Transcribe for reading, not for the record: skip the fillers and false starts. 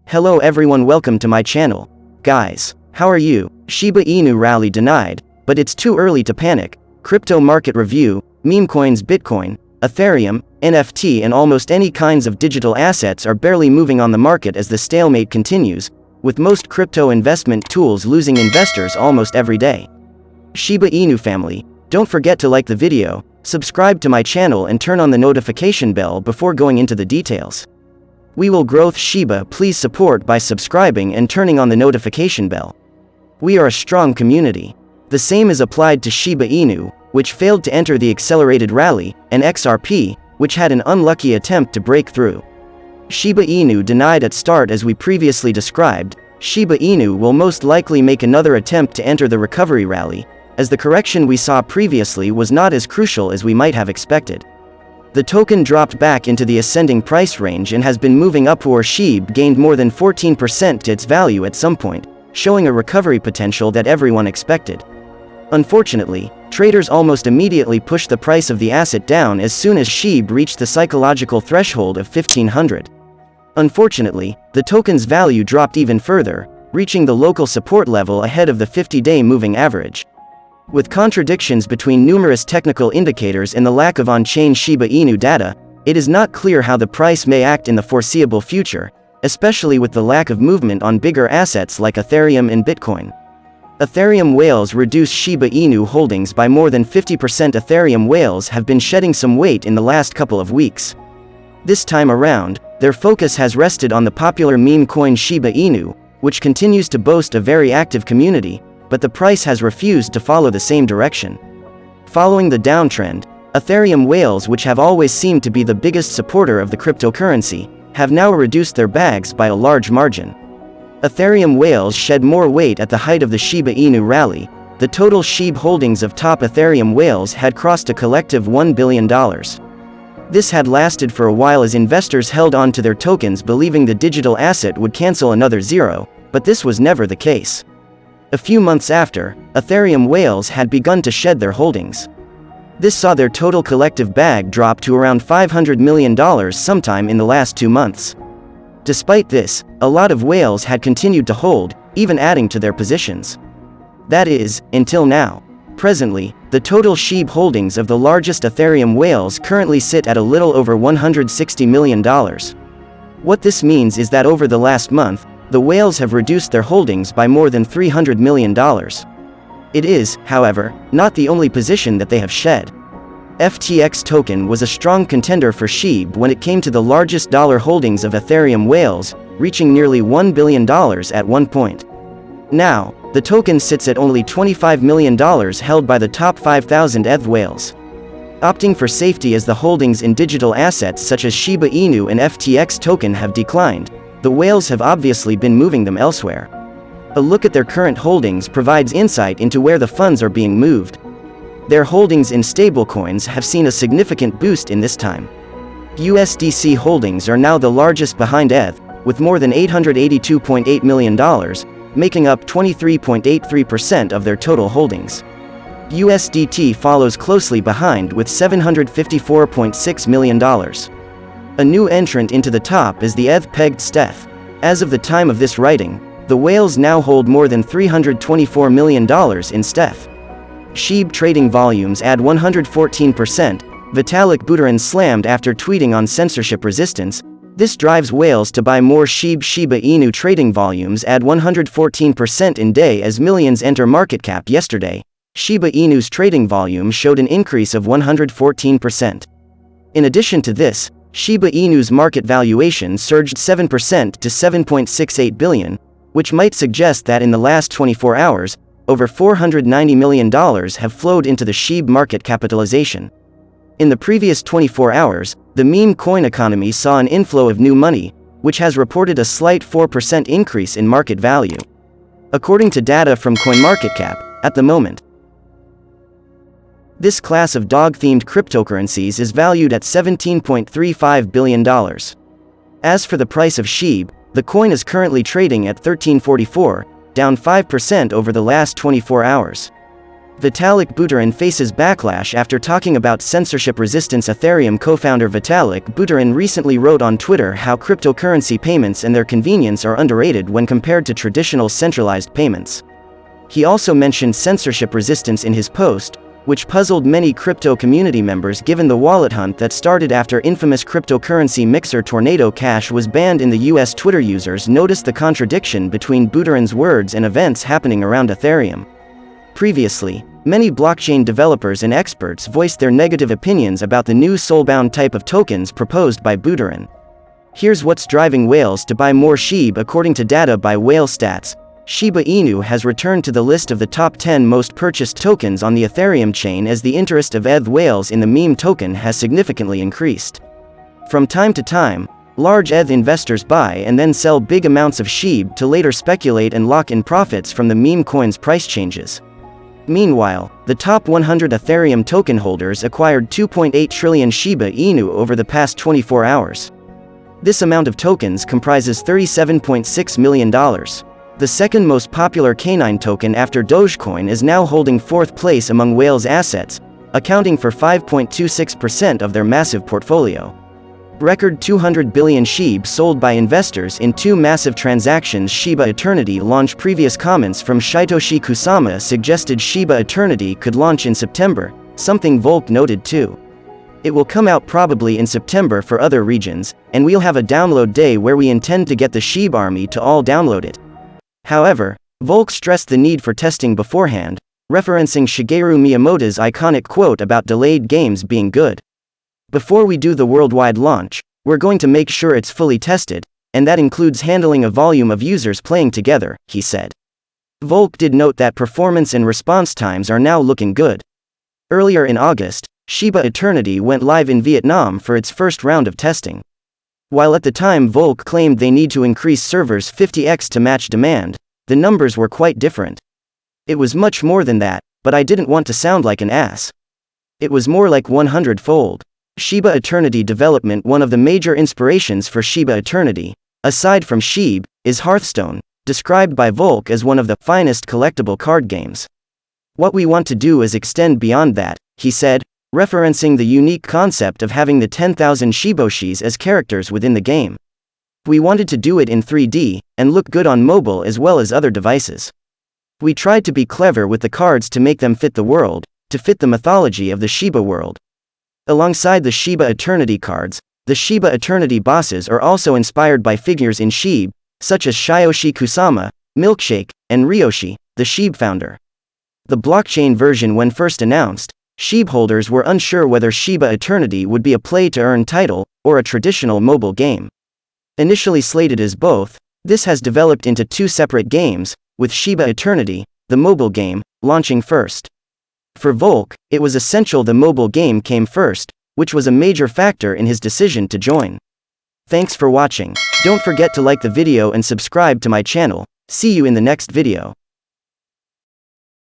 Hello everyone, welcome to my channel. Guys, how are you? Shiba Inu rally denied, but it's too early to panic. Crypto market review, meme coins, Bitcoin, Ethereum, NFT and almost any kinds of digital assets are barely moving on the market as the stalemate continues, with most crypto investment tools losing investors almost every day. Shiba Inu family, don't forget to like the video, subscribe to my channel and turn on the notification bell before going into the details. We will growth Shiba, please support by subscribing and turning on the notification bell. We are a strong community. The same is applied to Shiba Inu, which failed to enter the accelerated rally, and XRP, which had an unlucky attempt to break through. Shiba Inu denied at start as we previously described. Shiba Inu will most likely make another attempt to enter the recovery rally, as the correction we saw previously was not as crucial as we might have expected. The token dropped back into the ascending price range and has been moving upward. SHIB gained more than 14% to its value at some point, showing a recovery potential that everyone expected. Unfortunately, traders almost immediately pushed the price of the asset down as soon as SHIB reached the psychological threshold of 1500. Unfortunately, the token's value dropped even further, reaching the local support level ahead of the 50-day moving average. With contradictions between numerous technical indicators and the lack of on-chain Shiba Inu data, it is not clear how the price may act in the foreseeable future, especially with the lack of movement on bigger assets like Ethereum and Bitcoin. Ethereum whales reduce Shiba Inu holdings by more than 50%. Ethereum whales have been shedding some weight in the last couple of weeks. This time around, their focus has rested on the popular meme coin Shiba Inu, which continues to boast a very active community, but the price has refused to follow the same direction. Following the downtrend, Ethereum whales, which have always seemed to be the biggest supporter of the cryptocurrency, have now reduced their bags by a large margin. Ethereum whales shed more weight at the height of the Shiba Inu rally. The total SHIB holdings of top Ethereum whales had crossed a collective $1 billion. This had lasted for a while as investors held on to their tokens believing the digital asset would cancel another zero, but this was never the case. A few months after, Ethereum whales had begun to shed their holdings. This saw their total collective bag drop to around $500 million sometime in the last 2 months. Despite this, a lot of whales had continued to hold, even adding to their positions. That is, until now. Presently, the total SHIB holdings of the largest Ethereum whales currently sit at a little over $160 million. What this means is that over the last month, the whales have reduced their holdings by more than $300 million. It is, however, not the only position that they have shed. FTX token was a strong contender for SHIB when it came to the largest dollar holdings of Ethereum whales, reaching nearly $1 billion at one point. Now, the token sits at only $25 million held by the top 5,000 ETH whales. Opting for safety as the holdings in digital assets such as Shiba Inu and FTX token have declined, the whales have obviously been moving them elsewhere. A look at their current holdings provides insight into where the funds are being moved. Their holdings in stablecoins have seen a significant boost in this time. USDC holdings are now the largest behind ETH, with more than $882.8 million, making up 23.83% of their total holdings. USDT follows closely behind with $754.6 million. A new entrant into the top is the ETH-pegged Steth. As of the time of this writing, the whales now hold more than $324 million in Steth. SHIB trading volumes add 114%. Vitalik Buterin slammed after tweeting on censorship resistance. This drives whales to buy more SHIB. Shiba Inu trading volumes add 114% in day as millions enter market cap. Yesterday, Shiba Inu's trading volume showed an increase of 114%. In addition to this, Shiba Inu's market valuation surged 7% to $7.68 billion, which might suggest that in the last 24 hours, over $490 million have flowed into the SHIB market capitalization. In the previous 24 hours, the meme coin economy saw an inflow of new money, which has reported a slight 4% increase in market value. According to data from CoinMarketCap, at the moment, this class of dog-themed cryptocurrencies is valued at $17.35 billion. As for the price of SHIB, the coin is currently trading at $13.44, down 5% over the last 24 hours. Vitalik Buterin faces backlash after talking about censorship resistance. Ethereum co-founder Vitalik Buterin recently wrote on Twitter how cryptocurrency payments and their convenience are underrated when compared to traditional centralized payments. He also mentioned censorship resistance in his post, which puzzled many crypto community members given the wallet hunt that started after infamous cryptocurrency mixer Tornado Cash was banned in the US. Twitter users noticed the contradiction between Buterin's words and events happening around Ethereum. Previously, many blockchain developers and experts voiced their negative opinions about the new soulbound type of tokens proposed by Buterin. Here's what's driving whales to buy more SHIB. According to data by Whale Stats, Shiba Inu has returned to the list of the top 10 most purchased tokens on the Ethereum chain as the interest of ETH whales in the meme token has significantly increased. From time to time, large ETH investors buy and then sell big amounts of SHIB to later speculate and lock in profits from the meme coin's price changes. Meanwhile, the top 100 Ethereum token holders acquired 2.8 trillion Shiba Inu over the past 24 hours. This amount of tokens comprises $37.6 million. The second most popular canine token after Dogecoin is now holding fourth place among whales' assets, accounting for 5.26% of their massive portfolio. Record 200 billion SHIB sold by investors in two massive transactions. Shiba Eternity launch. Previous comments from Shitoshi Kusama suggested Shiba Eternity could launch in September, something Volk noted too. It will come out probably in September for other regions, and we'll have a download day where we intend to get the SHIB army to all download it. However, Volk stressed the need for testing beforehand, referencing Shigeru Miyamoto's iconic quote about delayed games being good. Before we do the worldwide launch, we're going to make sure it's fully tested, and that includes handling a volume of users playing together, he said. Volk did note that performance and response times are now looking good. Earlier in August, Shiba Eternity went live in Vietnam for its first round of testing. While at the time Volk claimed they need to increase servers 50x to match demand, the numbers were quite different. It was much more than that, but I didn't want to sound like an ass. It was more like 100-fold. Shiba Eternity development. One of the major inspirations for Shiba Eternity, aside from SHIB, is Hearthstone, described by Volk as one of the finest collectible card games. What we want to do is extend beyond that, he said, referencing the unique concept of having the 10,000 Shiboshis as characters within the game. We wanted to do it in 3D, and look good on mobile as well as other devices. We tried to be clever with the cards to make them fit the world, to fit the mythology of the Shiba world. Alongside the Shiba Eternity cards, the Shiba Eternity bosses are also inspired by figures in SHIB, such as Shitoshi Kusama, Milkshake, and Ryoshi, the SHIB founder. The blockchain version. When first announced, SHIB holders were unsure whether Shiba Eternity would be a play-to-earn title, or a traditional mobile game. Initially slated as both, this has developed into two separate games, with Shiba Eternity, the mobile game, launching first. For Volk, it was essential the mobile game came first, which was a major factor in his decision to join. Thanks for watching. Don't forget to like the video and subscribe to my channel. See you in the next video.